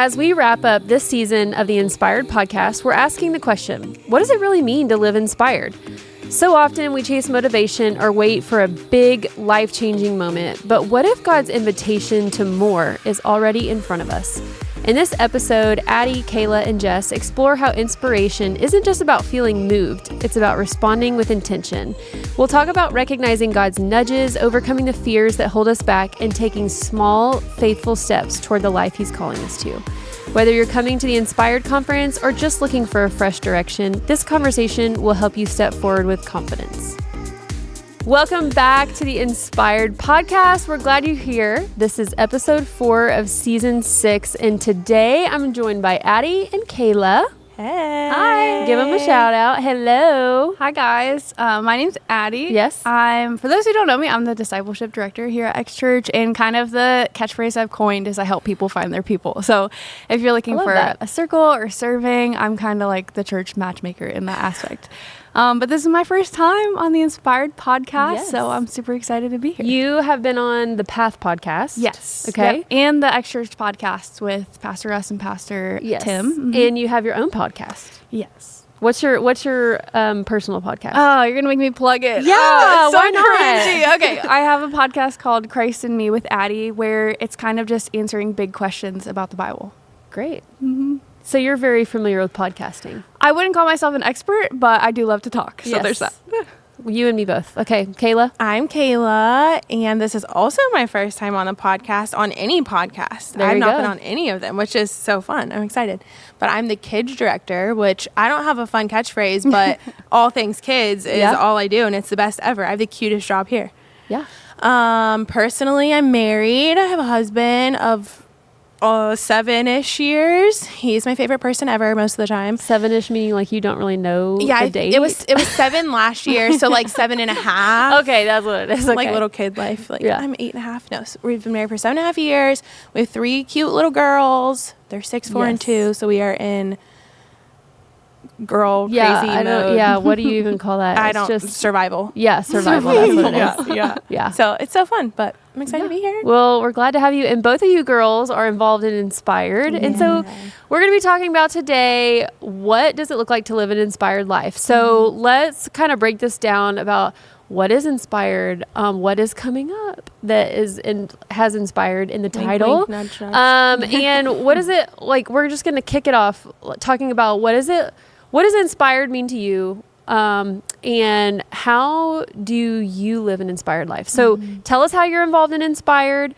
As we wrap up this season of the Inspired podcast, we're asking the question, what does it really mean to live inspired? So often we chase motivation or wait for a big life-changing moment, but what if God's invitation to more is already in front of us? In this episode, Addie, Kayla, and Jess explore how inspiration isn't just about feeling moved, it's about responding with intention. We'll talk about recognizing God's nudges, overcoming the fears that hold us back, and taking small, faithful steps toward the life He's calling us to. Whether you're coming to the Inspired Conference or just looking for a fresh direction, this conversation will help you step forward with confidence. Welcome back to the Inspired Podcast. We're glad you're here. This is episode 4 of season 6, and today I'm joined by Addie and Kayla. Hey. Hi. Give them a shout out. Hello. Hi, guys. My name's Addie. Yes. For those who don't know me, I'm the discipleship director here at X Church, and kind of the catchphrase I've coined is I help people find their people. So if you're looking for a circle or serving, I'm kind of like the church matchmaker in that aspect. But this is my first time on the Inspired Podcast, so I'm super excited to be here. You have been on the Path Podcast. Yes. Okay. Yep. And the X Church Podcast with Pastor Russ and Pastor Tim. Mm-hmm. And you have your own podcast. Yes. What's your personal podcast? Oh, you're going to make me plug it. Yeah, it's so why not? cringy. Okay, I have a podcast called Christ in Me with Addie, where it's kind of just answering big questions about the Bible. Great. Mm-hmm. So you're very familiar with podcasting. I wouldn't call myself an expert, but I do love to talk. So there's that. You and me both. Okay, Kayla? I'm Kayla, and this is also my first time on a podcast, on any podcast. I've not been on any of them, which is so fun. I'm excited. But I'm the kids director, which I don't have a fun catchphrase, but all things kids is all I do, and it's the best ever. I have the cutest job here. Yeah. Personally, I'm married. I have a husband of 7-ish years. He's my favorite person ever most of the time. 7-ish meaning like you don't really know the date? It was 7 last year, so like 7.5. Okay, that's what it is. Okay. Like little kid life. Like I'm 8.5. No, so we've been married for 7.5 years. We have 3 cute little girls. They're 6, 4, and 2. So we are in girl crazy mode. Yeah, what do you even call that? I don't. Just survival. Yeah, survival. That's what it is. Yeah. So it's so fun, but I'm excited to be here. Well, we're glad to have you. And both of you girls are involved in Inspired. And so we're going to be talking about today, what does it look like to live an inspired life? So let's kind of break this down about what is inspired, what is coming up that has inspired in the title. Wink, nudge, nudge. And what is it like? We're just going to kick it off talking about what does inspired mean to you? And how do you live an inspired life? So tell us how you're involved in Inspired,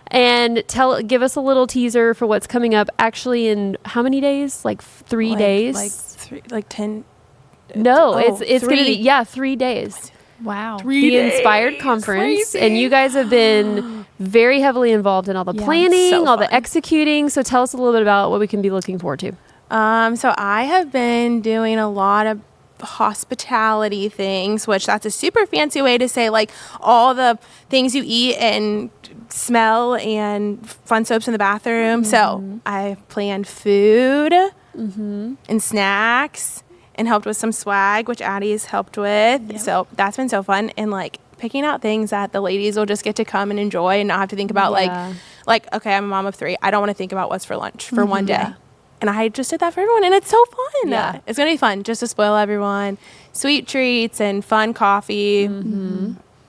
and give us a little teaser for what's coming up actually in how many days? Like 3 days? Like 10. No, it's going to be, 3 days. Wow. The Inspired Conference. Crazy. And you guys have been very heavily involved in all the planning, all the executing. So tell us a little bit about what we can be looking forward to. So I have been doing a lot of hospitality things, which that's a super fancy way to say like all the things you eat and smell and fun soaps in the bathroom. So I planned food and snacks and helped with some swag, which Addie's helped with. So that's been so fun. And like picking out things that the ladies will just get to come and enjoy and not have to think about like, okay, I'm a mom of 3. I don't want to think about what's for lunch for one day. And I just did that for everyone, and it's so fun. Yeah. It's going to be fun just to spoil everyone. Sweet treats and fun coffee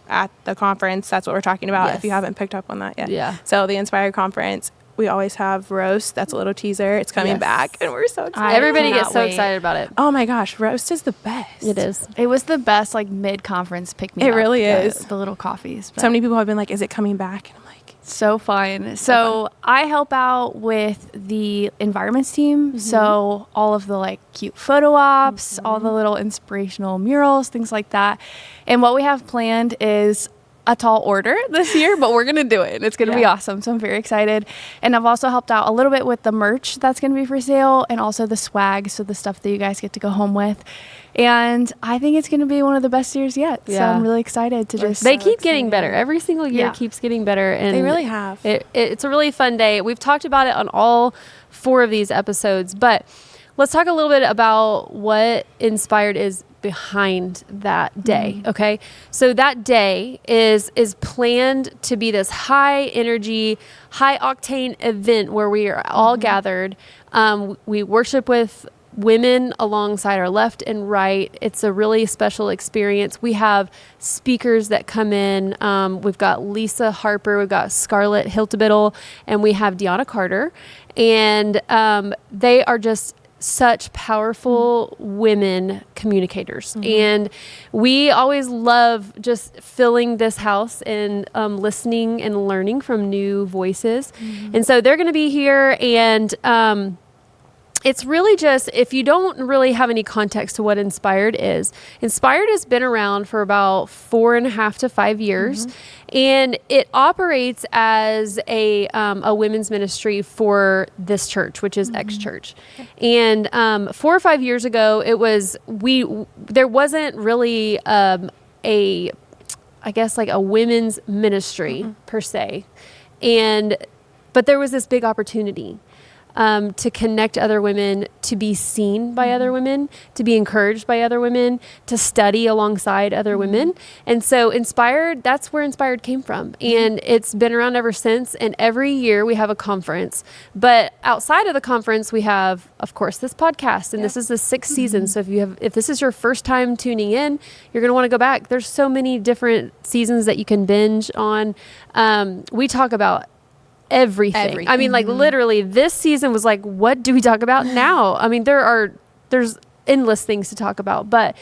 at the conference. That's what we're talking about if you haven't picked up on that yet. Yeah. So the Inspired Conference, we always have roast. That's a little teaser. It's coming back, and we're so excited. Everybody gets so excited about it. Oh, my gosh. Roast is the best. It is. It was the best like mid-conference pick-me-up. It really is. The little coffees. So many people have been like, is it coming back? And I'm like, so fun. So I help out with the environments team. So all of the like cute photo ops, all the little inspirational murals, things like that. And what we have planned is a tall order this year, but we're going to do it. And it's going to be awesome. So I'm very excited. And I've also helped out a little bit with the merch that's going to be for sale and also the swag. So the stuff that you guys get to go home with. And I think it's going to be one of the best years yet. Yeah. So I'm really excited to just... They keep getting better. Every single year keeps getting better. And they really have. It's a really fun day. We've talked about it on all 4 of these episodes, but let's talk a little bit about what Inspired is behind that day. Okay. So that day is planned to be this high energy, high octane event where we are all gathered. We worship with women alongside our left and right. It's a really special experience. We have speakers that come in. We've got Lisa Harper, we've got Scarlett Hiltebittle, and we have Deanna Carter. And they are just such powerful women communicators. And we always love just filling this house and listening and learning from new voices. And so they're going to be here, and it's really just, if you don't really have any context to what Inspired is, Inspired has been around for about 4.5 to 5 years, and it operates as a women's ministry for this church, which is X Church. And 4 or 5 years ago, there wasn't really a women's ministry per se, but there was this big opportunity. To connect other women, to be seen by other women, to be encouraged by other women, to study alongside other women. And so Inspired, that's where Inspired came from. And it's been around ever since. And every year we have a conference. But outside of the conference, we have, of course, this podcast. And this is the 6th season. So if this is your first time tuning in, you're going to want to go back. There's so many different seasons that you can binge on. We talk about everything. I mean, like literally this season was like, what do we talk about now? I mean, there's endless things to talk about, but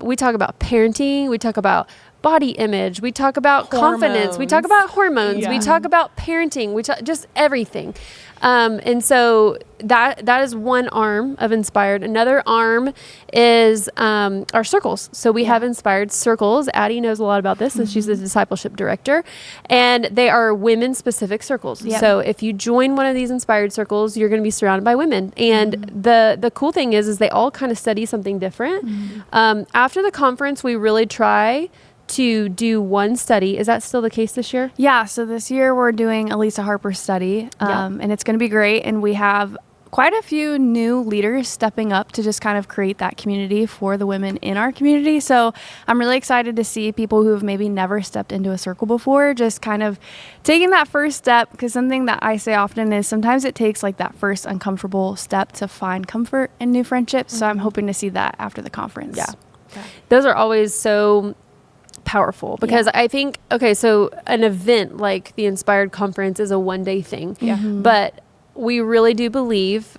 we talk about parenting, we talk about body image, we talk about confidence, we talk about hormones, we talk about parenting, we talk just everything. And so that is one arm of Inspired. Another arm is our circles. So we have Inspired Circles. Addie knows a lot about this, and she's the discipleship director. And they are women-specific circles. So if you join one of these Inspired Circles, you're going to be surrounded by women. And the cool thing is they all kind of study something different. After the conference, we really try to do one study. Is that still the case this year? Yeah. So this year we're doing a Lisa Harper study, and it's going to be great. And we have quite a few new leaders stepping up to just kind of create that community for the women in our community. So I'm really excited to see people who have maybe never stepped into a circle before, just kind of taking that first step, because something that I say often is sometimes it takes like that first uncomfortable step to find comfort in new friendships. So I'm hoping to see that after the conference. Those are always so powerful, because I think, so an event like the Inspired Conference is a one-day thing, but we really do believe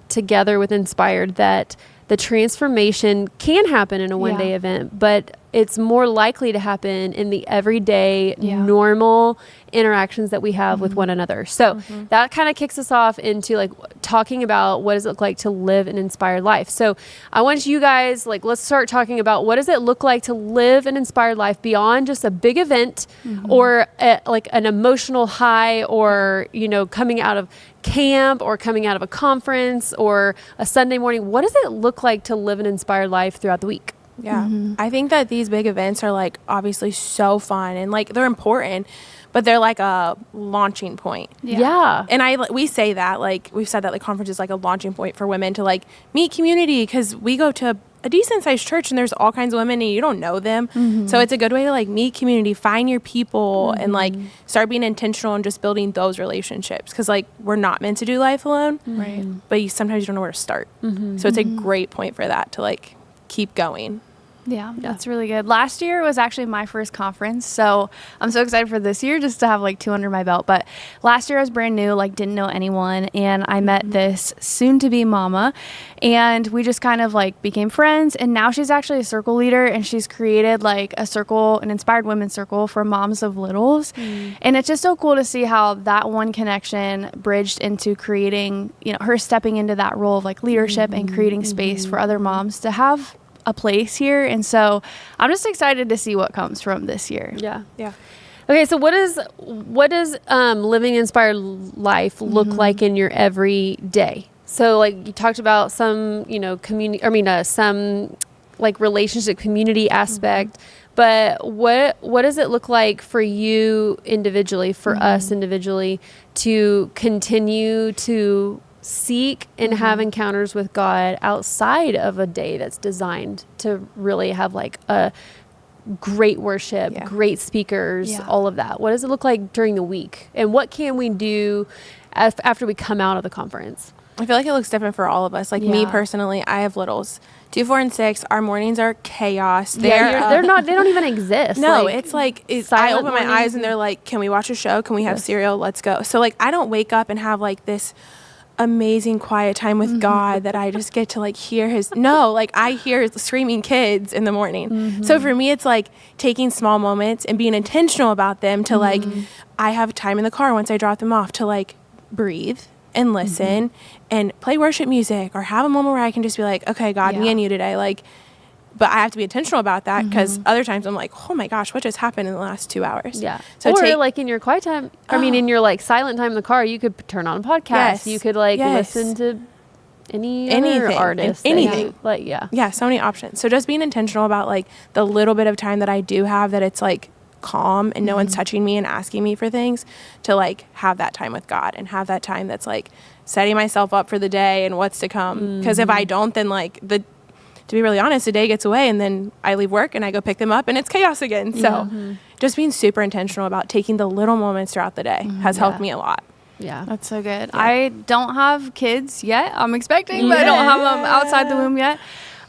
together with Inspired that the transformation can happen in a one-day event, but it's more likely to happen in the everyday normal interactions that we have with one another. So that kind of kicks us off into like talking about what does it look like to live an inspired life. So I want you guys, let's start talking about what does it look like to live an inspired life beyond just a big event or like an emotional high, or, coming out of camp or coming out of a conference or a Sunday morning. What does it look like to live an inspired life throughout the week? I think that these big events are obviously so fun and they're important, but they're like a launching point. And we say that, we've said that conference is like a launching point for women to meet community, because we go to a decent sized church and there's all kinds of women and you don't know them. So it's a good way to meet community, find your people, and start being intentional and just building those relationships, because we're not meant to do life alone, but sometimes you don't know where to start. So it's a great point for that to keep going. Yeah, that's really good. Last year was actually my first conference, so I'm so excited for this year just to have 2 under my belt. But last year I was brand new, didn't know anyone, and I met this soon-to-be mama, and we just kind of became friends. And now she's actually a circle leader, and she's created a circle, an inspired women's circle for moms of littles. And it's just so cool to see how that one connection bridged into creating, her stepping into that role of leadership and creating space for other moms to have a place here. And so I'm just excited to see what comes from this year. Okay, so what does living an inspired life look like in your everyday? So you talked about some some relationship community aspect, but what does it look like for you individually, for us individually, to continue to seek and have encounters with God outside of a day that's designed to really have like a great worship, great speakers, all of that? What does it look like during the week? And what can we do after we come out of the conference? I feel like it looks different for all of us. Like me personally, I have littles, 2, 4, and 6. Our mornings are chaos. They're not. They don't even exist. No, it's like I open my eyes and they're like, "Can we watch a show? Can we have cereal? Let's go." So like I don't wake up and have like this amazing quiet time with God that I just get to like hear like I hear screaming kids in the morning. So for me, it's like taking small moments and being intentional about them to like, I have time in the car once I drop them off to like breathe and listen and play worship music or have a moment where I can just be like, okay, God, me and you today. Like, but I have to be intentional about that because other times I'm like, oh my gosh, what just happened in the last 2 hours? Yeah. So or like in your quiet time, in your like silent time in the car, you could turn on a podcast. Yes. You could like listen to anything, other artist. Anything. Yeah, so many options. So just being intentional about like the little bit of time that I do have that it's like calm and no one's touching me and asking me for things, to like have that time with God and have that time that's like setting myself up for the day and what's to come. Because if I don't, then like to be really honest, the day gets away and then I leave work and I go pick them up and it's chaos again. So just being super intentional about taking the little moments throughout the day has helped me a lot. Yeah. That's so good. Yeah. I don't have kids yet. I'm expecting, but I don't have them outside the womb yet.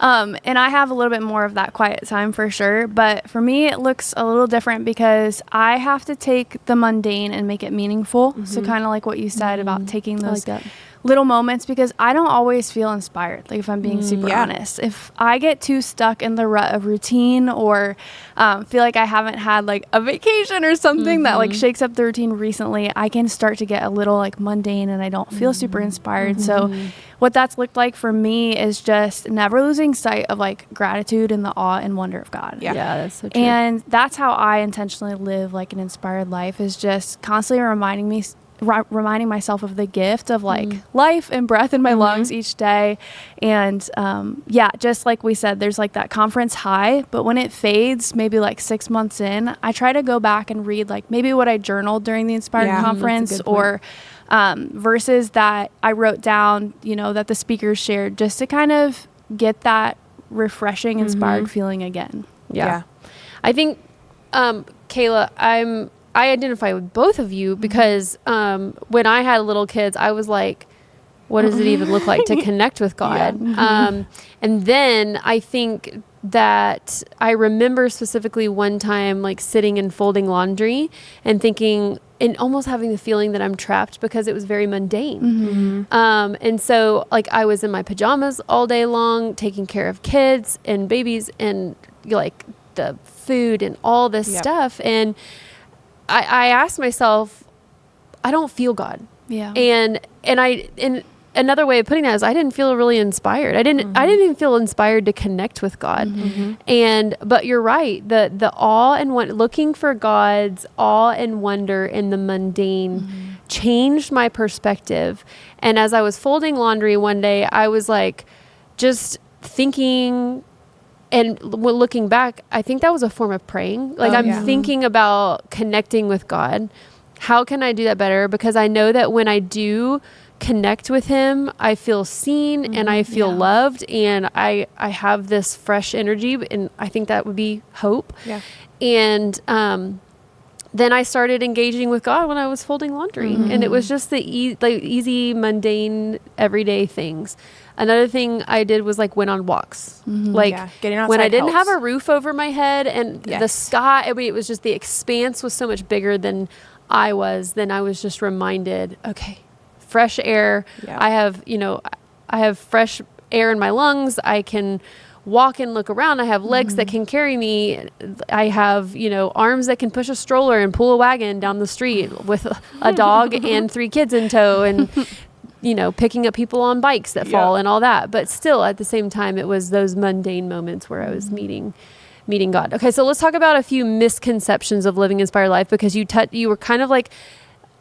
And I have a little bit more of that quiet time for sure. But for me, it looks a little different because I have to take the mundane and make it meaningful. So kind of like what you said about taking those little moments, because I don't always feel inspired. Like if I'm being super honest, if I get too stuck in the rut of routine or feel like I haven't had like a vacation or something that like shakes up the routine recently, I can start to get a little like mundane and I don't feel super inspired. So what that's looked like for me is just never losing sight of like gratitude and the awe and wonder of God. Yeah, that's so true. And that's how I intentionally live like an inspired life, is just constantly reminding myself of the gift of like life and breath in my lungs each day. And just like we said, there's like that conference high, but when it fades, maybe like 6 months in, I try to go back and read like maybe what I journaled during the Inspired conference, or verses that I wrote down, that the speakers shared, just to kind of get that refreshing, inspired feeling again. Yeah. I think, Kayla, I identify with both of you because when I had little kids, I was like, what does it even look like to connect with God? And then I think that I remember specifically one time like sitting and folding laundry and thinking and almost having the feeling that I'm trapped because it was very mundane. And so like I was in my pajamas all day long, taking care of kids and babies and like the food and all this stuff. And I asked myself, I don't feel God. Yeah. And another way of putting that is I didn't feel really inspired. I didn't even feel inspired to connect with God. But you're right. The awe and looking for God's awe and wonder in the mundane changed my perspective. And as I was folding laundry one day, I was like just thinking, and looking back, I think that was a form of praying. Like I'm thinking about connecting with God. How can I do that better? Because I know that when I do connect with him, I feel seen and I feel loved, and I have this fresh energy, and I think that would be hope. Yeah. And then I started engaging with God when I was folding laundry, and it was just the easy, mundane, everyday things. Another thing I did was like went on walks, getting outside when I didn't have a roof over my head and the sky. I mean, it was just the expanse was so much bigger than I was. Then I was just reminded, okay, fresh air. Yeah. I have fresh air in my lungs. I can walk and look around. I have legs that can carry me. I have, arms that can push a stroller and pull a wagon down the street with a dog and 3 kids in tow, and picking up people on bikes that fall and all that. But still, at the same time, it was those mundane moments where I was meeting God. Okay, so let's talk about a few misconceptions of living inspired life, because you were kind of like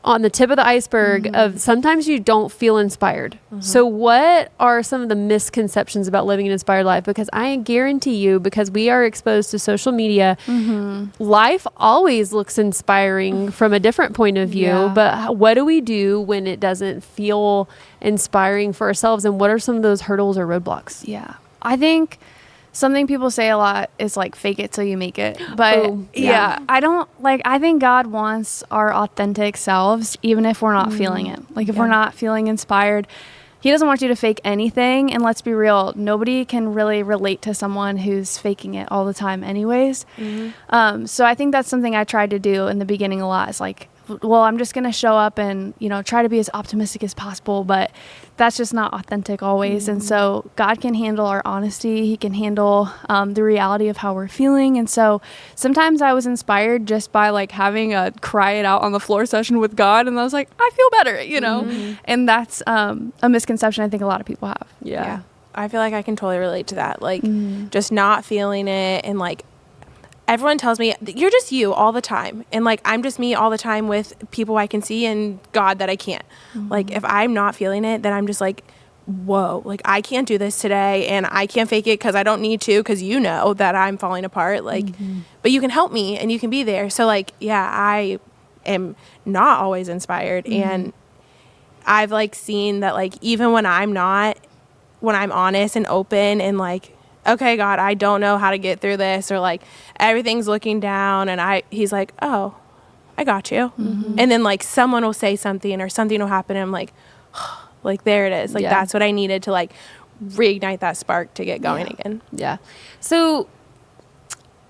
on the tip of the iceberg of sometimes you don't feel inspired. So what are some of the misconceptions about living an inspired life? Because I guarantee you, because we are exposed to social media, life always looks inspiring from a different point of view. Yeah. But what do we do when it doesn't feel inspiring for ourselves? And what are some of those hurdles or roadblocks? Yeah. I think something people say a lot is like fake it till you make it. But I think God wants our authentic selves, even if we're not feeling it. Like if we're not feeling inspired, he doesn't want you to fake anything. And let's be real, nobody can really relate to someone who's faking it all the time anyways. So I think that's something I tried to do in the beginning a lot. Is like, well, I'm just going to show up and, try to be as optimistic as possible, but that's just not authentic always. And so God can handle our honesty. He can handle the reality of how we're feeling. And so sometimes I was inspired just by like having a cry it out on the floor session with God. And I was like, I feel better, and that's a misconception I think a lot of people have. Yeah. I feel like I can totally relate to that. Like just not feeling it, and like everyone tells me you're just you all the time, and like I'm just me all the time with people I can see and God that I can't. Like if I'm not feeling it, then I'm just like, whoa, like I can't do this today, and I can't fake it because I don't need to, because that I'm falling apart, like but you can help me and you can be there. So like I am not always inspired, and I've like seen that like even when I'm honest and open and like, okay, God, I don't know how to get through this, or like everything's looking down, and he's like, oh, I got you. And then like someone will say something or something will happen, and I'm like, oh, like there it is. Like that's what I needed to like reignite that spark to get going again. Yeah. So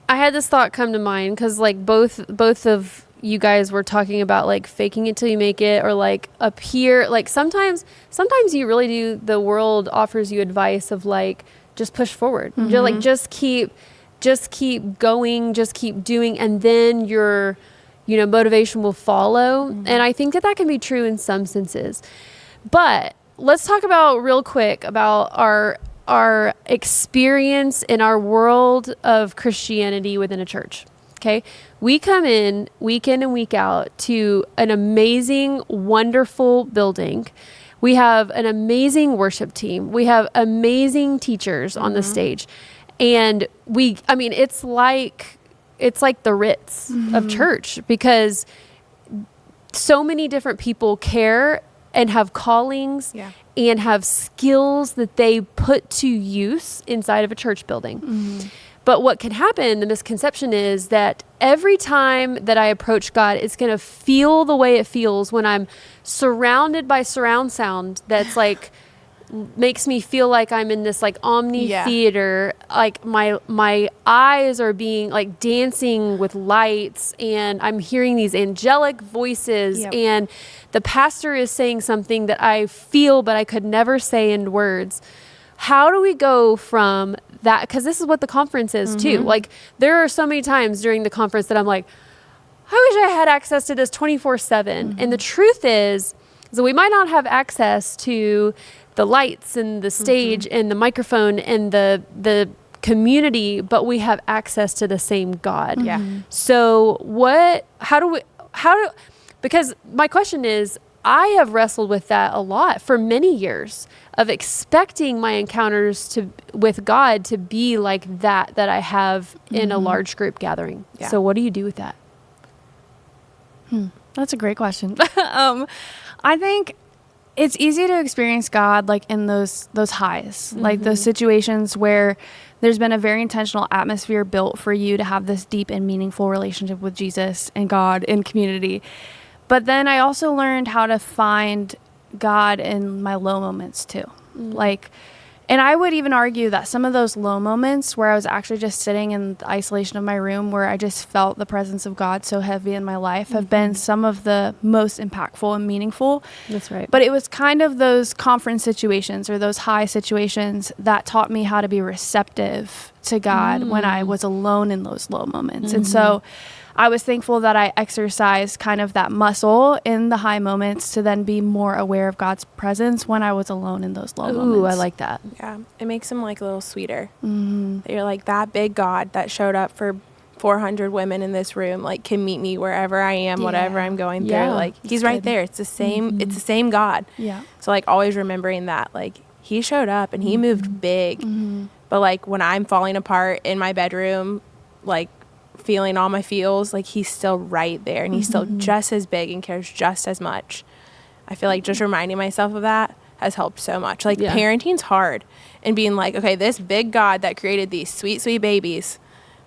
I had this thought come to mind because like both of you guys were talking about like faking it till you make it, or like up here, like sometimes you really do. The world offers you advice of like, just push forward. Just keep going, just keep doing, and then your motivation will follow. And I think that can be true in some senses. But let's talk about real quick about our experience in our world of Christianity within a church. Okay? We come in week and week out to an amazing, wonderful building. We have an amazing worship team. We have amazing teachers on the stage. And it's like the Ritz of church, because so many different people care and have callings and have skills that they put to use inside of a church building. But what can happen, the misconception is that every time that I approach God, it's going to feel the way it feels when I'm surrounded by surround sound that's like makes me feel like I'm in this like omni theater. Like my eyes are being like dancing with lights, and I'm hearing these angelic voices, and the pastor is saying something that I feel but I could never say in words. How do we go from that? Because this is what the conference is too. Like there are so many times during the conference that I'm like, I wish I had access to this 24/7. And the truth is that we might not have access to the lights and the stage and the microphone and the community, but we have access to the same God. So because my question is, I have wrestled with that a lot for many years, of expecting my encounters with God to be like that I have in a large group gathering. So what do you do with that? That's a great question. I think it's easy to experience God like in those highs, like those situations where there's been a very intentional atmosphere built for you to have this deep and meaningful relationship with Jesus and God in community. But then I also learned how to find God in my low moments too. And I would even argue that some of those low moments where I was actually just sitting in the isolation of my room, where I just felt the presence of God so heavy in my life, have been some of the most impactful and meaningful. That's right. But it was kind of those conference situations or those high situations that taught me how to be receptive to God when I was alone in those low moments. And so I was thankful that I exercised kind of that muscle in the high moments to then be more aware of God's presence when I was alone in those low moments. Ooh, I like that. Yeah, it makes him like a little sweeter. That you're like that big God that showed up for 400 women in this room like can meet me wherever I am, whatever I'm going through. Yeah. Like he's right there. It's the same. It's the same God. Yeah. So like always remembering that, like he showed up and he moved big. But like when I'm falling apart in my bedroom, like feeling all my feels, like he's still right there and he's still just as big and cares just as much. I feel like just reminding myself of that has helped so much. Like parenting's hard, and being like, okay, this big God that created these sweet, sweet babies,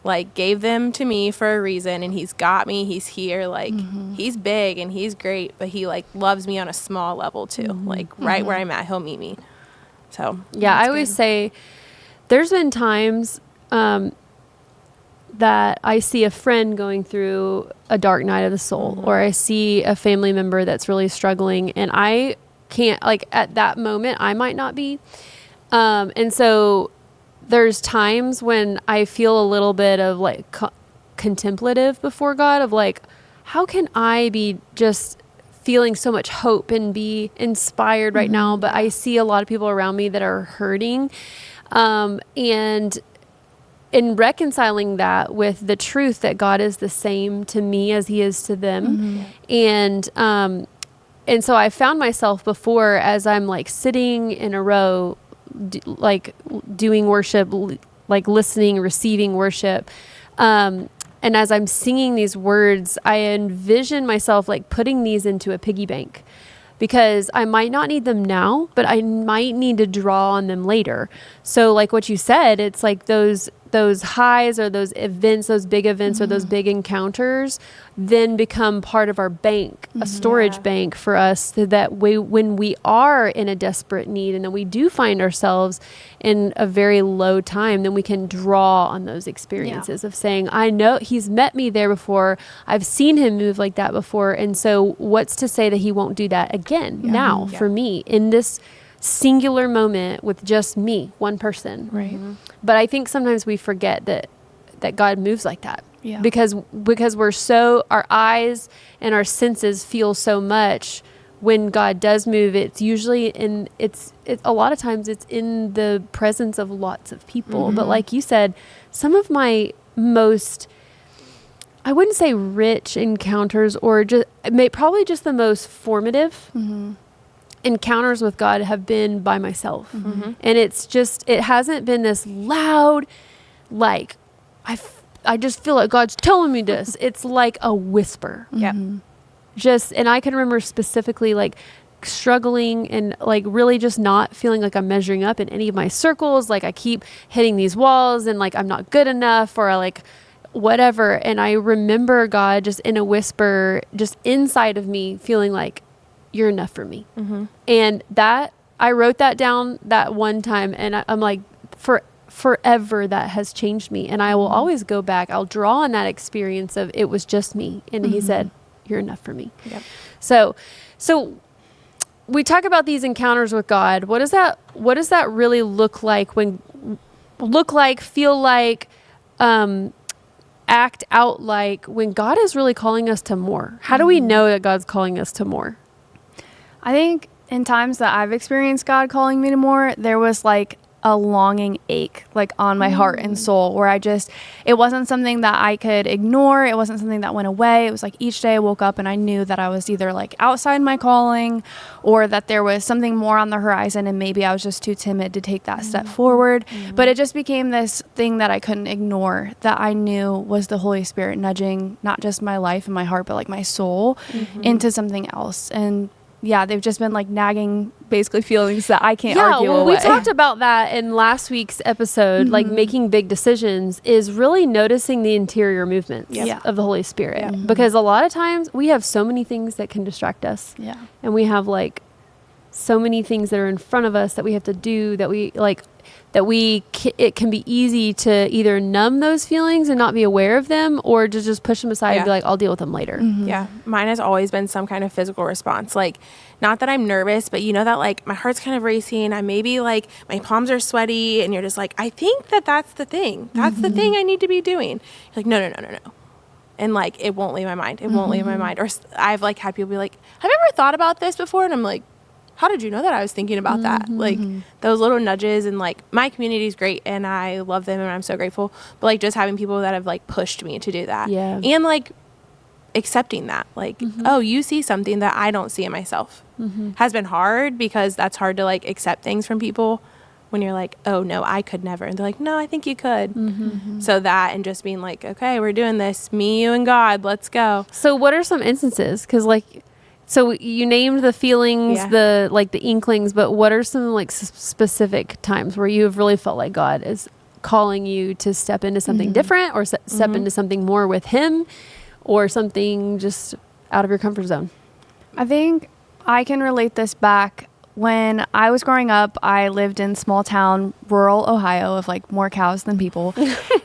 like gave them to me for a reason, and he's got me, he's here, like he's big and he's great, but he like loves me on a small level too. Like right where I'm at, he'll meet me. So yeah, I always say there's been times that I see a friend going through a dark night of the soul, or I see a family member that's really struggling, and I can't, like at that moment I might not be, and so there's times when I feel a little bit of like contemplative before God, of like, how can I be just feeling so much hope and be inspired right now, but I see a lot of people around me that are hurting, and in reconciling that with the truth that God is the same to me as he is to them. And so I found myself before, as I'm like sitting in a row, like doing worship, like listening, receiving worship. And as I'm singing these words, I envision myself like putting these into a piggy bank, because I might not need them now, but I might need to draw on them later. So like what you said, it's like those highs or those events, those big events or those big encounters then become part of our bank, a storage bank for us, so that when we are in a desperate need and then we do find ourselves in a very low time, then we can draw on those experiences of saying, I know he's met me there before. I've seen him move like that before. And so what's to say that he won't do that again now for me in this singular moment with just me, one person. Right. But I think sometimes we forget that God moves like that. Yeah. Because we're so, our eyes and our senses feel so much. When God does move, it's usually a lot of times it's in the presence of lots of people. But like you said, some of my most, I wouldn't say rich encounters, or probably just the most formative encounters with God have been by myself. And it hasn't been this loud, like, I just feel like God's telling me this. It's like a whisper. And I can remember specifically like struggling and like really just not feeling like I'm measuring up in any of my circles. Like I keep hitting these walls and like I'm not good enough, or like whatever. And I remember God just in a whisper, just inside of me, feeling like, you're enough for me. And that, I wrote that down that one time, and I'm like, forever that has changed me. And I will always go back. I'll draw on that experience of it was just me. And he said, you're enough for me. So we talk about these encounters with God. What does that really look like feel like, act out like when God is really calling us to more? How do we know that God's calling us to more? I think in times that I've experienced God calling me to more, there was like a longing ache like on my heart and soul, where it wasn't something that I could ignore. It wasn't something that went away. It was like each day I woke up and I knew that I was either like outside my calling, or that there was something more on the horizon, and maybe I was just too timid to take that step forward. But it just became this thing that I couldn't ignore, that I knew was the Holy Spirit nudging not just my life and my heart, but like my soul into something else. And they've just been like nagging, basically, feelings that I can't argue away. We talked about that in last week's episode, like making big decisions is really noticing the interior movements of the Holy Spirit. Because a lot of times we have so many things that can distract us. And we have like so many things that are in front of us that we have to do, it can be easy to either numb those feelings and not be aware of them, or to just push them aside and be like, I'll deal with them later. Mine has always been some kind of physical response. Like, not that I'm nervous, but you know that like my heart's kind of racing. I maybe like my palms are sweaty, and you're just like, I think that's the thing. That's the thing I need to be doing. You're like, no. And like, it won't leave my mind. It won't leave my mind. Or I've like had people be like, have you ever thought about this before? And I'm like, how did you know that I was thinking about that? Like those little nudges, and like my community is great and I love them and I'm so grateful. But like just having people that have like pushed me to do that. Yeah. And like accepting that, like, oh, you see something that I don't see in myself has been hard, because that's hard to like accept things from people when you're like, oh no, I could never. And they're like, no, I think you could. So that, and just being like, okay, we're doing this, me, you, and God, let's go. So what are some instances? Because like, so you named the feelings, the like the inklings, but what are some like specific times where you have really felt like God is calling you to step into something different, or step into something more with him, or something just out of your comfort zone? I think I can relate this back. When I was growing up, I lived in small town, rural Ohio, of like more cows than people.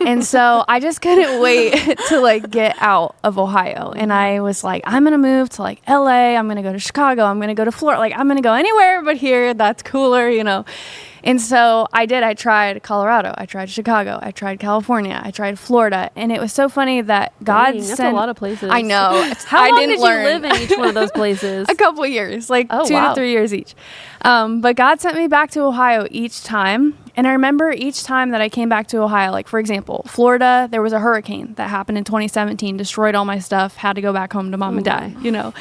And so I just couldn't wait to like get out of Ohio. And I was like, I'm going to move to like LA. I'm going to go to Chicago. I'm going to go to Florida. Like I'm going to go anywhere but here. That's cooler, you know? And so I did. I tried Colorado. I tried Chicago. I tried California. I tried Florida. And it was so funny that God Dang, sent... that's a lot of places. I know. How long did you live in each one of those places? A couple years, like 2 wow. to 3 years each. But God sent me back to Ohio each time. And I remember each time that I came back to Ohio, like for example, Florida, there was a hurricane that happened in 2017, destroyed all my stuff, had to go back home to mom and dad, you know.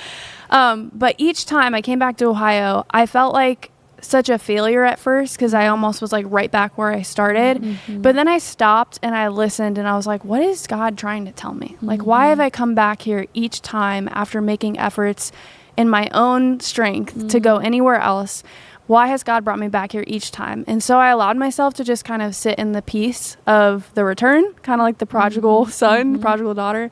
But each time I came back to Ohio, I felt like such a failure at first, because I almost was like right back where I started. But then I stopped and I listened and I was like, what is God trying to tell me? Like, why have I come back here each time after making efforts in my own strength to go anywhere else? Why has God brought me back here each time? And so I allowed myself to just kind of sit in the peace of the return, kind of like the prodigal son, prodigal daughter.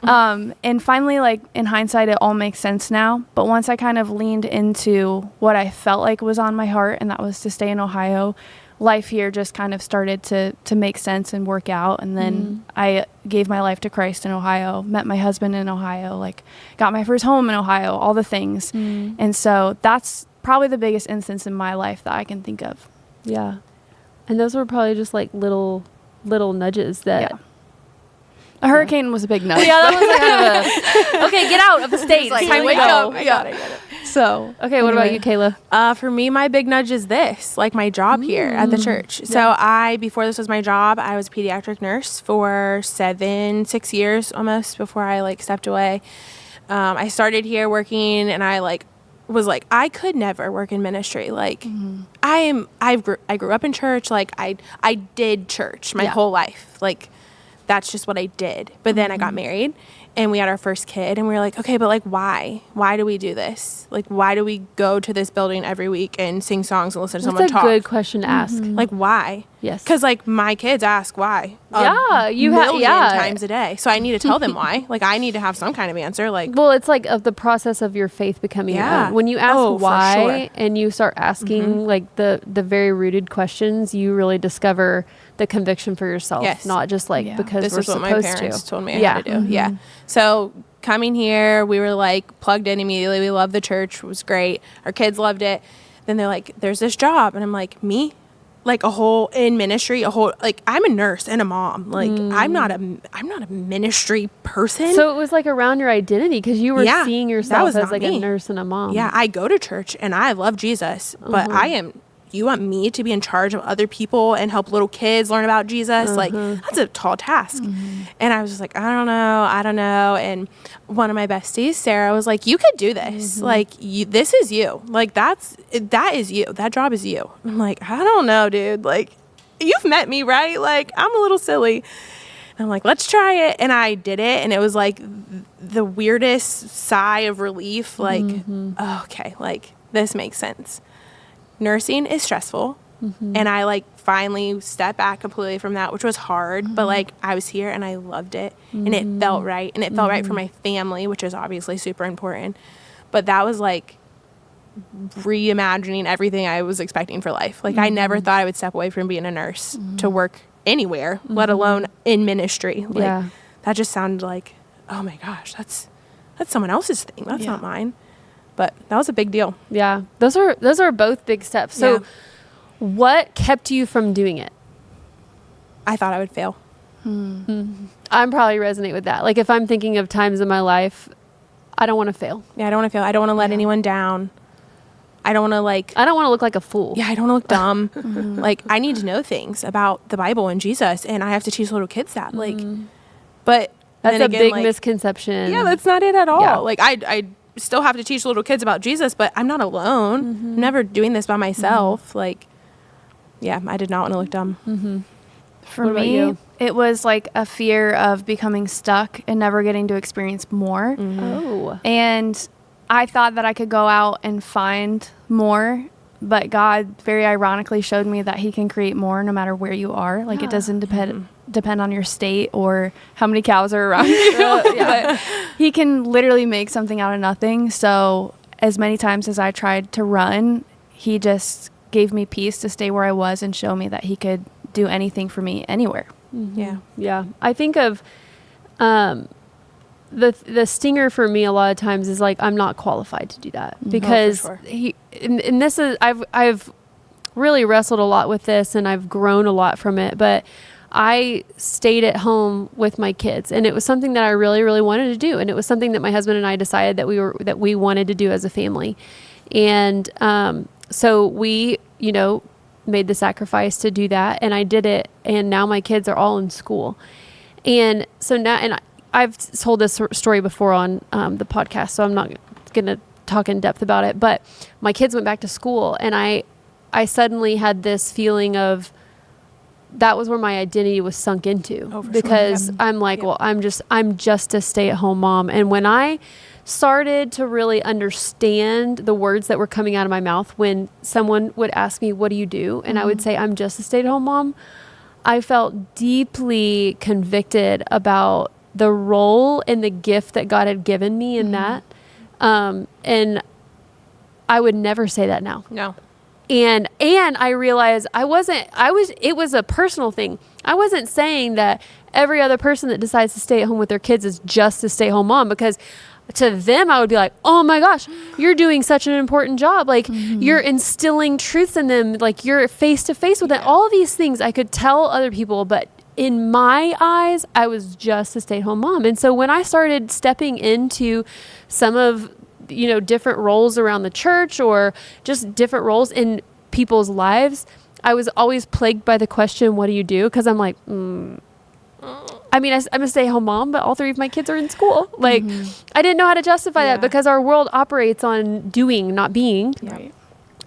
And finally, like in hindsight, it all makes sense now. But once I kind of leaned into what I felt like was on my heart, and that was to stay in Ohio, life here just kind of started to make sense and work out. And then I gave my life to Christ in Ohio, met my husband in Ohio, like got my first home in Ohio, all the things. And so that's probably the biggest instance in my life that I can think of. Yeah. And those were probably just like little nudges that... Yeah. A hurricane was a big nudge. Yeah, that was like kind of a, okay, get out of the state. Like, Time to wake go. up. I got it. So, okay, what about you, Kayla? For me, my big nudge is this, like my job here at the church. So before this was my job, I was a pediatric nurse for 6 years almost before I like stepped away. I started here working, and I like was like, I could never work in ministry. Like I grew up in church. Like I did church my whole life. Like that's just what I did. But then I got married and we had our first kid, and we were like, okay, but like why do we do this? Like why do we go to this building every week and sing songs and listen to someone talk? That's a good question to ask. Like why? Yes. Because like my kids ask why. You have times a day. So I need to tell them why. Like I need to have some kind of answer. Like, well, it's like of the process of your faith becoming your own. When you ask why and you start asking like the very rooted questions, you really discover the conviction for yourself, not just like because this we're is what supposed my parents to. told me I had to do. Yeah. So coming here, we were like plugged in immediately. We loved the church. It was great. Our kids loved it. Then they're like, there's this job. And I'm like, me? Like a whole in ministry, like I'm a nurse and a mom. Like I'm not a ministry person. So it was like around your identity, because you were seeing yourself as like a nurse and a mom. Yeah, I go to church and I love Jesus, but you want me to be in charge of other people and help little kids learn about Jesus? Like that's a tall task. And I was just like, I don't know. And one of my besties, Sarah, was like, you could do this. Like this is you. Like that is you. That job is you. I'm like, I don't know, dude. Like you've met me, right? Like I'm a little silly. And I'm like, let's try it. And I did it. And it was like the weirdest sigh of relief. Like, oh, okay, like this makes sense. Nursing is stressful. And I like finally stepped back completely from that, which was hard, but like I was here and I loved it and it felt right. And it felt right for my family, which is obviously super important. But that was like reimagining everything I was expecting for life. Like I never thought I would step away from being a nurse to work anywhere, let alone in ministry. Like that just sounded like, oh my gosh, that's someone else's thing. That's not mine. But that was a big deal. Yeah. Those are both big steps. So what kept you from doing it? I thought I would fail. I'm probably resonate with that. Like if I'm thinking of times in my life, I don't want to fail. Yeah, I don't want to fail. I don't want to let anyone down. I don't want to look like a fool. Yeah, I don't want to look dumb. Like, I need to know things about the Bible and Jesus, and I have to teach little kids that. Like, but that's then a again, big like, misconception. Yeah, that's not it at all. Yeah. Like, I still have to teach little kids about Jesus, but I'm not alone. I'm never doing this by myself. Like, yeah, I did not want to look dumb. For What about me, you? it was like a fear of becoming stuck and never getting to experience more. Oh. And I thought that I could go out and find more, but God very ironically showed me that he can create more no matter where you are. Like, it doesn't depend on your state or how many cows are around you. But he can literally make something out of nothing. So as many times as I tried to run, he just gave me peace to stay where I was and show me that he could do anything for me anywhere. Yeah. Yeah. I think of the stinger for me a lot of times is like, I'm not qualified to do that because sure. and this is, I've really wrestled a lot with this and I've grown a lot from it, but I stayed at home with my kids and it was something that I really, really wanted to do. And it was something that my husband and I decided that we wanted to do as a family. And, so we, made the sacrifice to do that and I did it. And now my kids are all in school. And so now, and I've told this story before on the podcast, so I'm not going to talk in depth about it, but my kids went back to school and I suddenly had this feeling of that was where my identity was sunk into because sure. I'm like, well, I'm just a stay-at-home mom. And when I started to really understand the words that were coming out of my mouth when someone would ask me, what do you do? And I would say, I'm just a stay-at-home mom. I felt deeply convicted about the role and the gift that God had given me in that. And I would never say that now. No. And I realized it was a personal thing. I wasn't saying that every other person that decides to stay at home with their kids is just a stay-at-home mom, because to them, I would be like, oh my gosh, you're doing such an important job. Like you're instilling truths in them. Like you're face to face with it. All of these things I could tell other people, but in my eyes, I was just a stay-at-home mom. And so when I started stepping into some of, different roles around the church or just different roles in people's lives, I was always plagued by the question, what do you do? Because I'm like, I mean, I'm a stay-at-home mom, but all three of my kids are in school. Like, I didn't know how to justify that because our world operates on doing, not being. Right.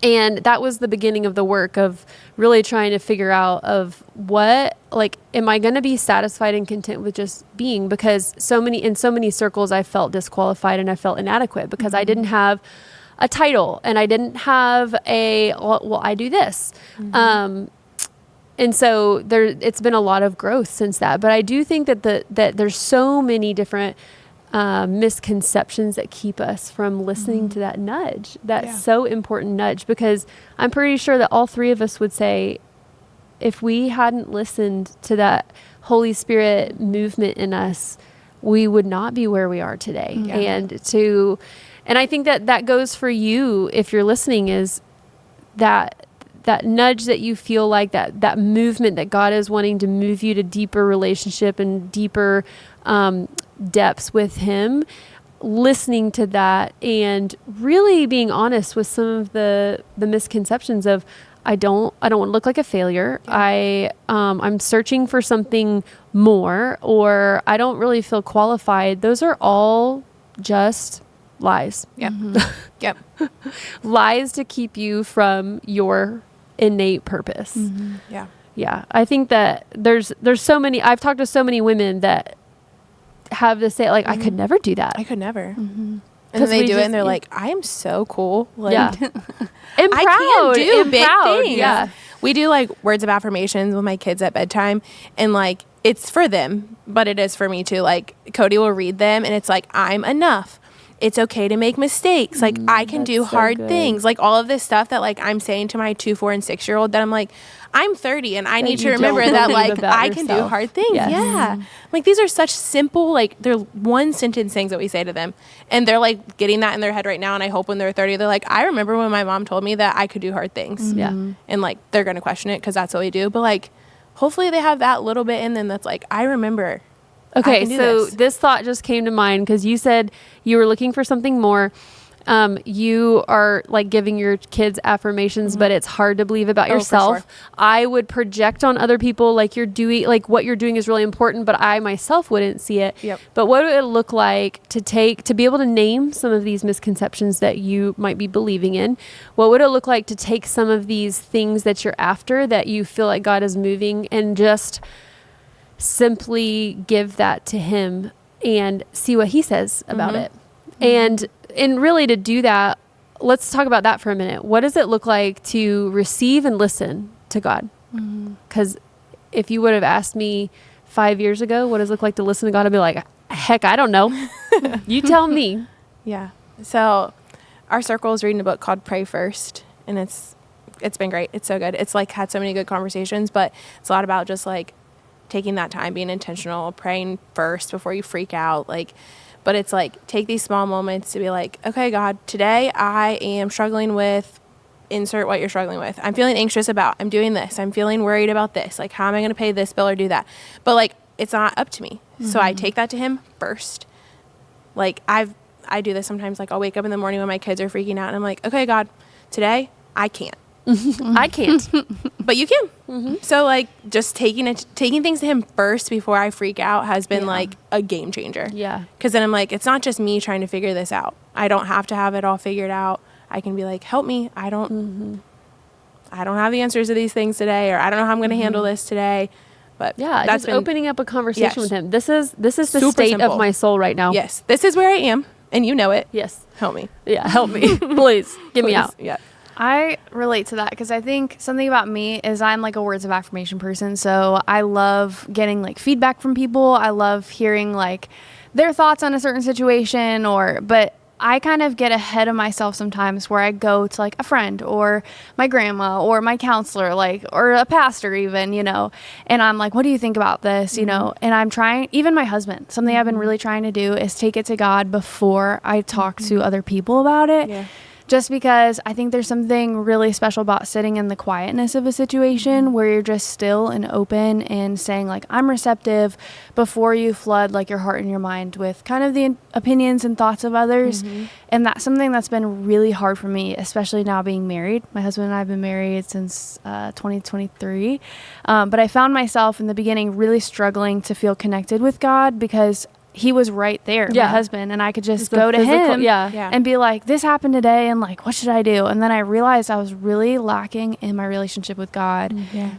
And that was the beginning of the work of really trying to figure out of what, like, am I going to be satisfied and content with just being? Because in so many circles, I felt disqualified and I felt inadequate because I didn't have a title and I didn't have I do this. And so it's been a lot of growth since that. But I do think that there's so many different misconceptions that keep us from listening to that nudge, so important nudge, because I'm pretty sure that all three of us would say, if we hadn't listened to that Holy Spirit movement in us, we would not be where we are today. And I think that goes for you, if you're listening, is that nudge that you feel like that movement that God is wanting to move you to deeper relationship and deeper depths with him, listening to that and really being honest with some of the misconceptions of, I don't want to look like a failure. I'm searching for something more, or I don't really feel qualified. Those are all just lies. Yep. Yep. Lies to keep you from your innate purpose. Yeah. Yeah. I think that there's so many, I've talked to so many women that have this say, like, I could never do that. I could never. And then they do it and they're like, I am so cool. Like, and proud. I can do big things. Yeah. We do like words of affirmations with my kids at bedtime, and like, it's for them, but it is for me too. Like, Cody will read them and it's like, I'm enough. It's okay to make mistakes. Like, I can do hard things. Like, all of this stuff that like I'm saying to my 2, 4, and 6-year-old, that I'm like, I'm 30 and I need to remember that like I can do hard things. Yes. Yeah. Like, these are such simple, like, they're one sentence things that we say to them. And they're like getting that in their head right now. And I hope when they're 30, they're like, I remember when my mom told me that I could do hard things. Yeah. And like, they're going to question it because that's what we do. But like, hopefully they have that little bit in them that's like, I remember. Okay, so this thought just came to mind because you said you were looking for something more. You are like giving your kids affirmations, but it's hard to believe about yourself. For sure. I would project on other people like you're doing, like what you're doing is really important, but I myself wouldn't see it. Yep. But what would it look like to be able to name some of these misconceptions that you might be believing in? What would it look like to take some of these things that you're after that you feel like God is moving and just simply give that to him and see what he says about it? And really to do that, let's talk about that for a minute. What does it look like to receive and listen to God? Because if you would have asked me 5 years ago, what does it look like to listen to God? I'd be like, heck, I don't know. You tell me. Yeah. So our circle is reading a book called Pray First, and it's been great. It's so good. It's like had so many good conversations, but it's a lot about just like taking that time, being intentional, praying first before you freak out. But it's like, take these small moments to be like, okay, God, today I am struggling with insert what you're struggling with. I'm feeling anxious about, I'm doing this. I'm feeling worried about this. Like, how am I going to pay this bill or do that? But like, it's not up to me. So I take that to him first. Like I do this sometimes. Like I'll wake up in the morning when my kids are freaking out and I'm like, okay, God, today I can't. I can't. But you can. So like just taking things to him first before I freak out has been like a game changer. Yeah. Because then I'm like, it's not just me trying to figure this out. I don't have to have it all figured out. I can be like, help me. I don't have the answers to these things today, or I don't know how I'm going to handle this today. But Yeah, that's just opening up a conversation with him. This is the Super state simple. of my soul right now. Yes, this is where I am, and you know it. Yes. Help me. Yeah, help me. Please, get me out. Yeah. I relate to that because I think something about me is I'm like a words of affirmation person. So I love getting like feedback from people. I love hearing like their thoughts on a certain situation, but I kind of get ahead of myself sometimes where I go to like a friend or my grandma or my counselor, or a pastor even, and I'm like, what do you think about this? And I'm trying, even my husband, something I've been really trying to do is take it to God before I talk to other people about it. Yeah. Just because I think there's something really special about sitting in the quietness of a situation where you're just still and open and saying like, I'm receptive before you flood like your heart and your mind with kind of the opinions and thoughts of others. And that's something that's been really hard for me, especially now being married. My husband and I have been married since 2023. But I found myself in the beginning really struggling to feel connected with God because he was right there, my husband, and I could just go to him and be like, this happened today, and like, what should I do? And then I realized I was really lacking in my relationship with God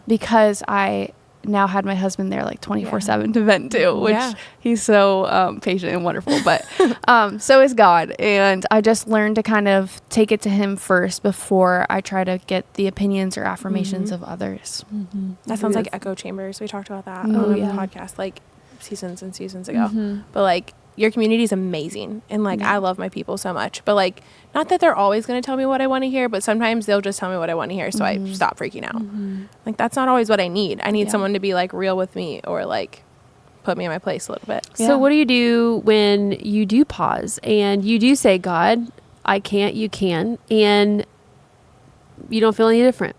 because I now had my husband there like 24/7 to vent to, which he's so patient and wonderful, but so is God. And I just learned to kind of take it to him first before I try to get the opinions or affirmations of others. That sounds like echo chambers. We talked about that on the podcast like seasons and seasons ago. But like your community is amazing, and like I love my people so much, but like not that they're always going to tell me what I want to hear, but sometimes they'll just tell me what I want to hear, so I stop freaking out. Like that's not always what I need. I need someone to be like real with me or like put me in my place a little bit. So what do you do when you do pause and you do say, God, I can't, you can, and you don't feel any different?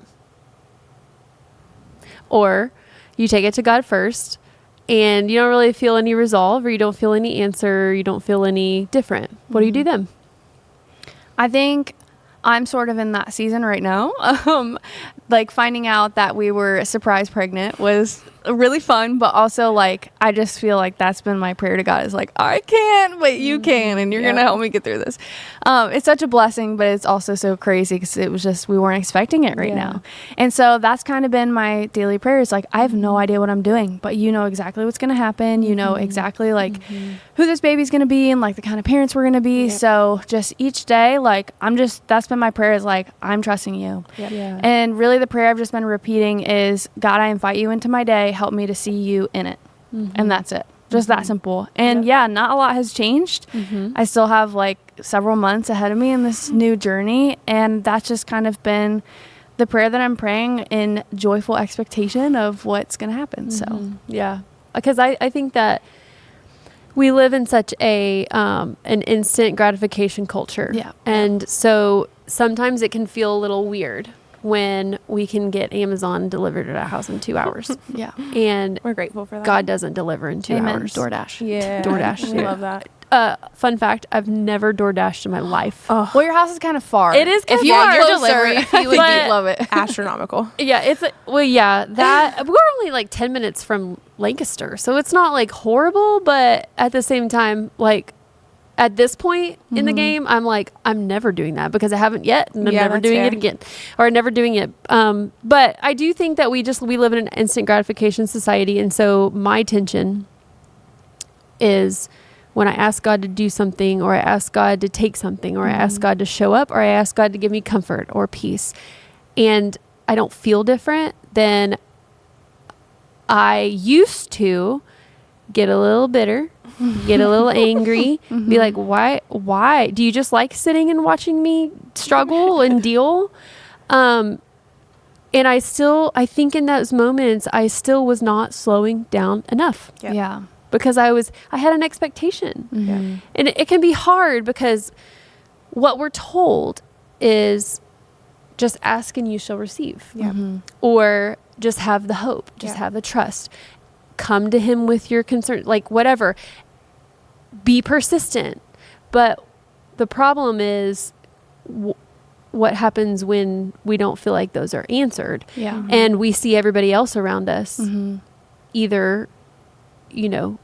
Or you take it to God first and you don't really feel any resolve, or you don't feel any answer, or you don't feel any different. What do you do then? I think I'm sort of in that season right now. Like finding out that we were surprise pregnant was really fun, but also like I just feel like that's been my prayer to God is like, I can't, but you can, and you're gonna help me get through this. It's such a blessing, but it's also so crazy because it was just we weren't expecting it right now. And so that's kind of been my daily prayer is like, I have no idea what I'm doing, but you know exactly what's gonna happen. You know exactly like who this baby's gonna be and like the kind of parents we're gonna be. So just each day, like that's been my prayer is like, I'm trusting you. And really the prayer I've just been repeating is, God, I invite you into my day. Help me to see you in it. And that's it. Just that simple. And not a lot has changed. I still have like several months ahead of me in this new journey. And that's just kind of been the prayer that I'm praying in joyful expectation of what's going to happen. So, because I think that we live in such an instant gratification culture. And so sometimes it can feel a little weird when we can get Amazon delivered at our house in 2 hours. And we're grateful for that. God doesn't deliver in 2 hours. DoorDash. DoorDash. We love that. fun fact, I've never DoorDashed in my life. Oh, Well, your house is kind of far. It is If kinda you far. were Your closer, delivery fee would you'd be love it. astronomical. Yeah, that we're only like 10 minutes from Lancaster, so it's not like horrible, but at the same time, like at this point in the game, I'm like, I'm never doing that because I haven't yet, and I'm Yeah, never that's doing fair. it again, or never doing it. But I do think that we live in an instant gratification society, and so my tension is when I ask God to do something, or I ask God to take something, or I ask God to show up, or I ask God to give me comfort or peace, and I don't feel different, then I used to get a little bitter, get a little angry, be like, why? Do you just like sitting and watching me struggle and deal? And I think in those moments, I still was not slowing down enough. Yep. Yeah. Because I had an expectation. Mm-hmm. And it can be hard because what we're told is just ask and you shall receive. Yeah. Or just have the hope, just have the trust. Come to him with your concern, like whatever. Be persistent. But the problem is what happens when we don't feel like those are answered. Yeah. And we see everybody else around us either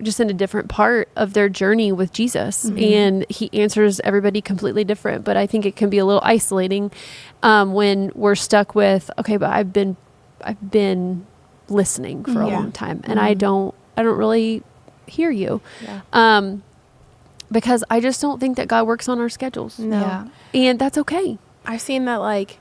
just in a different part of their journey with Jesus, and he answers everybody completely different. But I think it can be a little isolating when we're stuck with, okay, but I've been listening for a long time, and I don't really hear you. Yeah. Because I just don't think that God works on our schedules. No. Yeah. And that's okay. I've seen that, like,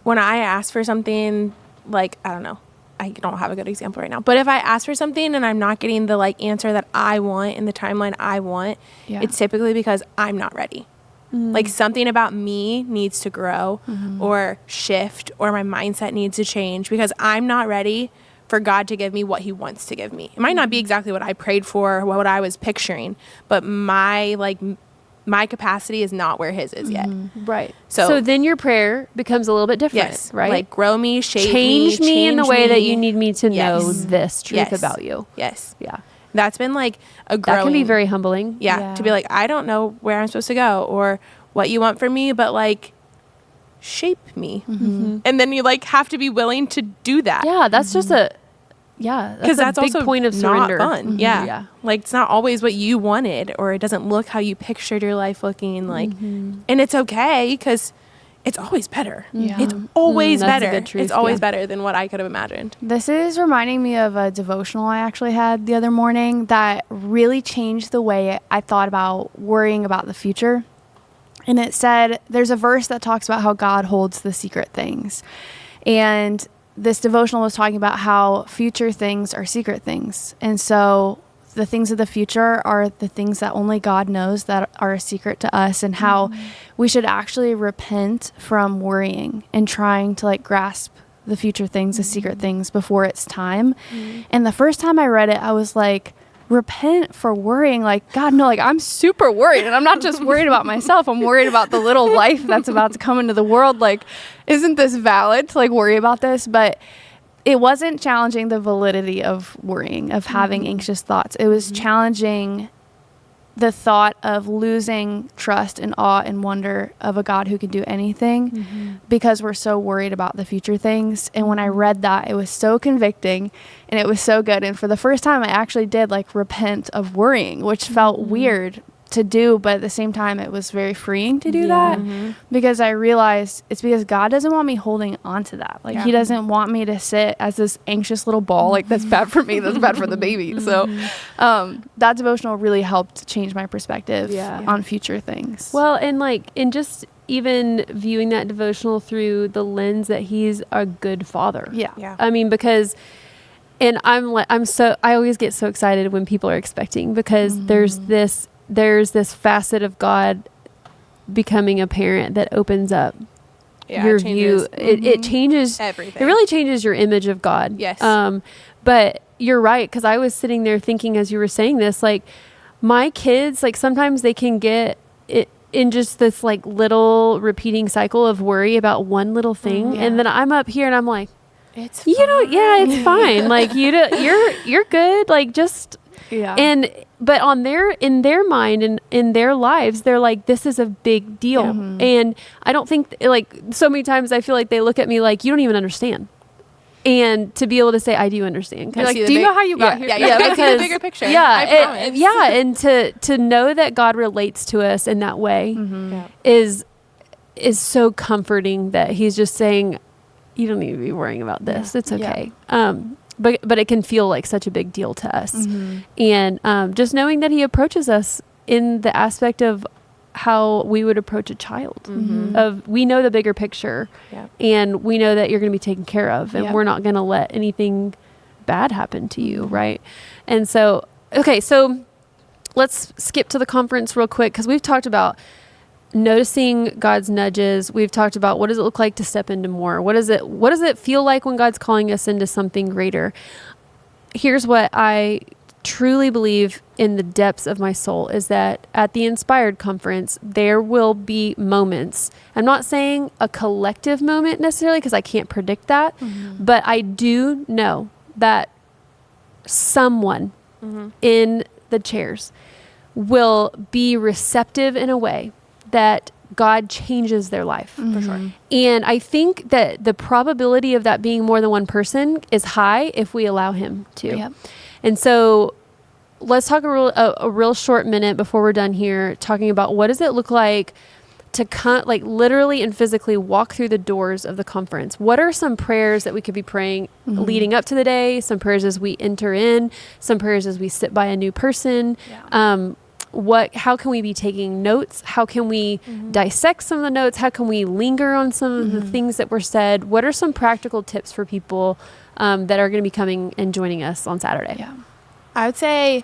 when I ask for something, like, I don't know, I don't have a good example right now, but if I ask for something and I'm not getting the like answer that I want in the timeline I want, it's typically because I'm not ready. Like something about me needs to grow or shift, or my mindset needs to change because I'm not ready for God to give me what he wants to give me. It might not be exactly what I prayed for or what I was picturing, but my capacity is not where his is yet. Right. So- So then your prayer becomes a little bit different, Yes. right? Like grow me, shape change me in the change way that me. you need me to know Yes. this truth Yes. about you. Yes. Yeah. That's been like a growing. That can be very humbling. To be like, I don't know where I'm supposed to go or what you want from me, but like shape me. And then you like have to be willing to do that. Yeah, that's just because that's a big also point of not surrender. fun. Yeah. Yeah. Like it's not always what you wanted, or it doesn't look how you pictured your life looking like. And it's okay because it's always better. Yeah. It's always that's a better. good truth, It's always yeah. better than what I could have imagined. This is reminding me of a devotional I actually had the other morning that really changed the way I thought about worrying about the future. And it said, there's a verse that talks about how God holds the secret things. And this devotional was talking about how future things are secret things. And so the things of the future are the things that only God knows that are a secret to us, and how we should actually repent from worrying and trying to like grasp the future things, the secret things before it's time. And the first time I read it, I was like, repent for worrying. Like, God, no, like I'm super worried, and I'm not just worried about myself. I'm worried about the little life that's about to come into the world. Like, isn't this valid to like worry about this? But it wasn't challenging the validity of worrying, of having anxious thoughts. It was challenging the thought of losing trust and awe and wonder of a God who can do anything because we're so worried about the future things. And when I read that, it was so convicting and it was so good. And for the first time, I actually did like repent of worrying, which felt weird to do, but at the same time, it was very freeing to do that because I realized it's because God doesn't want me holding on to that. Like he doesn't want me to sit as this anxious little ball. Like that's bad for me. That's bad for the baby. So that devotional really helped change my perspective on future things. Well, and just even viewing that devotional through the lens that he's a good father. Yeah. I mean, because, and I always get so excited when people are expecting because there's this facet of God becoming a parent that opens up your view. It changes everything. It really changes your image of God. Yes. But you're right, because I was sitting there thinking as you were saying this, like my kids, like sometimes they can get it in just this like little repeating cycle of worry about one little thing, and then I'm up here and I'm like, it's it's fine. Like you're good. Like just Yeah. But in their mind and in their lives, they're like, this is a big deal. And I don't think, like, so many times I feel like they look at me like, you don't even understand. And to be able to say, I do understand. You're like, do you know how you got here? Yeah, I see the bigger picture. And to know that God relates to us in that way is so comforting, that he's just saying, you don't need to be worrying about this. It's okay. But it can feel like such a big deal to us. And just knowing that he approaches us in the aspect of how we would approach a child, of we know the bigger picture, and we know that you're going to be taken care of, and we're not going to let anything bad happen to you. Right. And so, okay, so let's skip to the conference real quick, because we've talked about noticing God's nudges. We've talked about what does it look like to step into more? What does it feel like when God's calling us into something greater? Here's what I truly believe in the depths of my soul, is that at the Inspired Conference, there will be moments. I'm not saying a collective moment necessarily, because I can't predict that, but I do know that someone in the chairs will be receptive in a way that God changes their life. For sure. And I think that the probability of that being more than one person is high if we allow him to. And so let's talk a real short minute before we're done here, talking about what does it look like to like literally and physically walk through the doors of the conference. What are some prayers that we could be praying leading up to the day? Some prayers as we enter in, some prayers as we sit by a new person. How can we be taking notes? How can we dissect some of the notes? How can we linger on some of the things that were said? What are some practical tips for people that are going to be coming and joining us on Saturday? I would say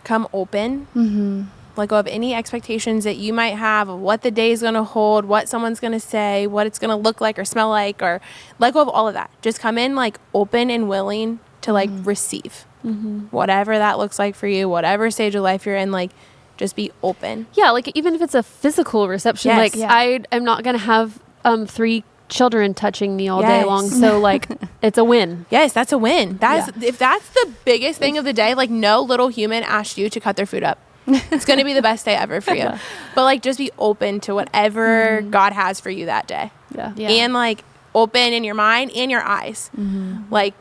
come open. Let go of any expectations that you might have of what the day is going to hold, what someone's going to say, what it's going to look like or smell like, or let go of all of that. Just come in like open and willing to like receive whatever that looks like for you, whatever stage of life you're in, like just be open. Yeah. Like even if it's a physical reception, I am not going to have 3 children touching me all day long. So like it's a win. Yes, that's a win. If that's the biggest thing of the day, like no little human asked you to cut their food up. It's going to be the best day ever for you. But like just be open to whatever God has for you that day. And like open in your mind and your eyes. Like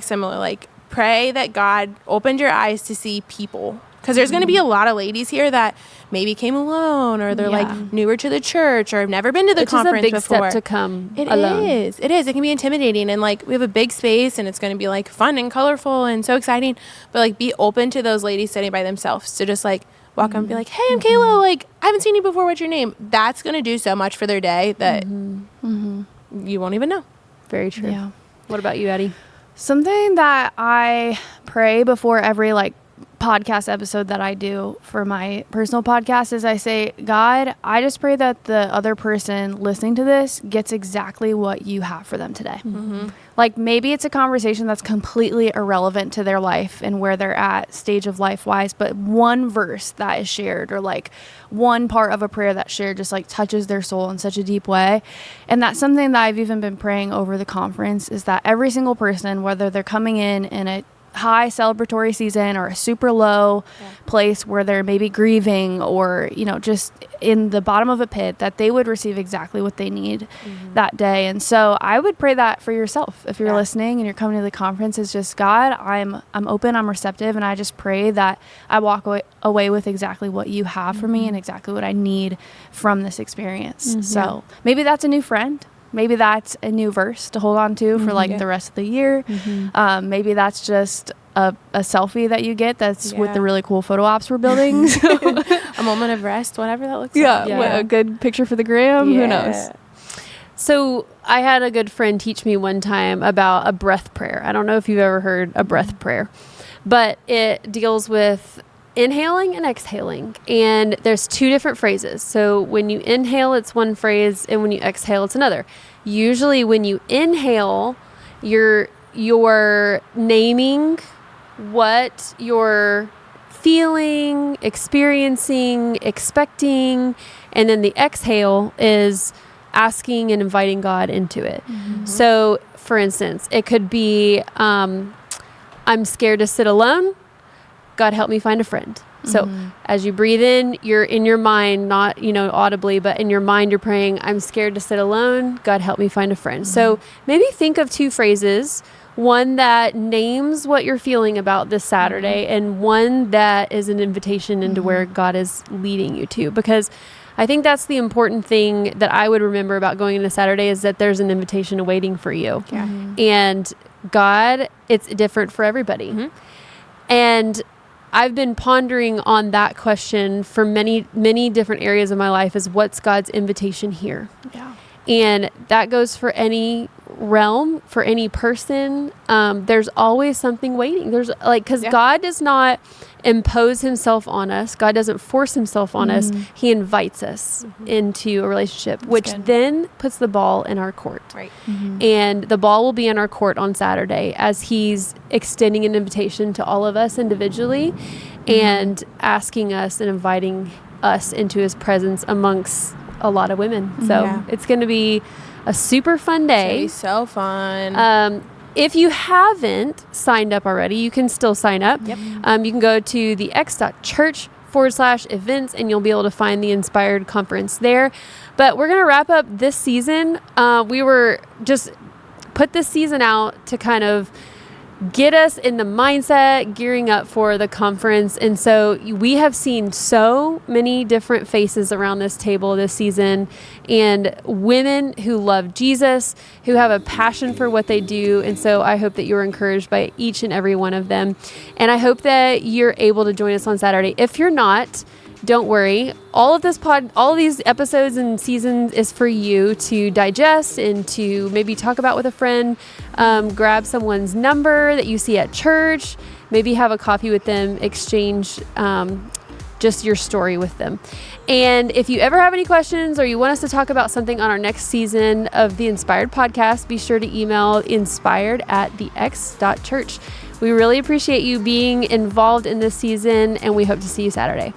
similar, like pray that God opened your eyes to see people. Because there's going to be a lot of ladies here that maybe came alone, or they're like newer to the church, or have never been to the conference before. Which is a big step to come alone. It is. It can be intimidating, and like we have a big space, and it's going to be like fun and colorful and so exciting. But like be open to those ladies sitting by themselves to just like walk up and be like, "Hey, I'm Kayla. Like I haven't seen you before. What's your name?" That's going to do so much for their day that you won't even know. Very true. Yeah. What about you, Addie? Something that I pray before every like podcast episode that I do for my personal podcast is I say, God, I just pray that the other person listening to this gets exactly what you have for them today. Like maybe it's a conversation that's completely irrelevant to their life and where they're at stage of life wise, but one verse that is shared or like one part of a prayer that's shared just like touches their soul in such a deep way. And that's something that I've even been praying over the conference, is that every single person, whether they're coming in a high celebratory season or a super low place where they're maybe grieving or, you know, just in the bottom of a pit, that they would receive exactly what they need that day. And so I would pray that for yourself. If you're listening and you're coming to the conference, is just, God, I'm open, I'm receptive. And I just pray that I walk away with exactly what you have for me and exactly what I need from this experience. So maybe that's a new friend. Maybe that's a new verse to hold on to for like the rest of the year. Maybe that's just a selfie that you get that's with the really cool photo ops we're building. A moment of rest, whatever that looks like. A good picture for the gram. Who knows? So I had a good friend teach me one time about a breath prayer. I don't know if you've ever heard a breath prayer, but it deals with inhaling and exhaling, and there's 2 different phrases. So when you inhale, it's one phrase, and when you exhale, it's another. Usually when you inhale, you're naming what you're feeling, experiencing, expecting, and then the exhale is asking and inviting God into it. So for instance, it could be I'm scared to sit alone. God, help me find a friend. So as you breathe in, you're in your mind, not, audibly, but in your mind, you're praying, I'm scared to sit alone. God, help me find a friend. So maybe think of 2 phrases, one that names what you're feeling about this Saturday and one that is an invitation into where God is leading you to. Because I think that's the important thing that I would remember about going into Saturday is that there's an invitation awaiting for you. Yeah. And God, it's different for everybody. And I've been pondering on that question for many, many different areas of my life is what's God's invitation here? Yeah. And that goes for any realm, for any person. There's always something waiting. There's because God does not impose himself on us. God doesn't force himself on us. He invites us into a relationship, which then puts the ball in our court. Right. And the ball will be in our court on Saturday as he's extending an invitation to all of us individually and asking us and inviting us into his presence amongst a lot of women. So it's going to be a super fun day. It's gonna be so fun. If you haven't signed up already, you can still sign up. Yep. You can go to the x.church/events and you'll be able to find the Inspired Conference there. But we're going to wrap up this season. We were just put this season out to kind of get us in the mindset, gearing up for the conference. And so we have seen so many different faces around this table this season, and women who love Jesus, who have a passion for what they do. And so I hope that you're encouraged by each and every one of them. And I hope that you're able to join us on Saturday. If you're not, don't worry. All of these episodes and seasons is for you to digest and to maybe talk about with a friend. Grab someone's number that you see at church. Maybe have a coffee with them. Exchange just your story with them. And if you ever have any questions or you want us to talk about something on our next season of the Inspired Podcast, be sure to email inspired@thex.church. We really appreciate you being involved in this season, and we hope to see you Saturday.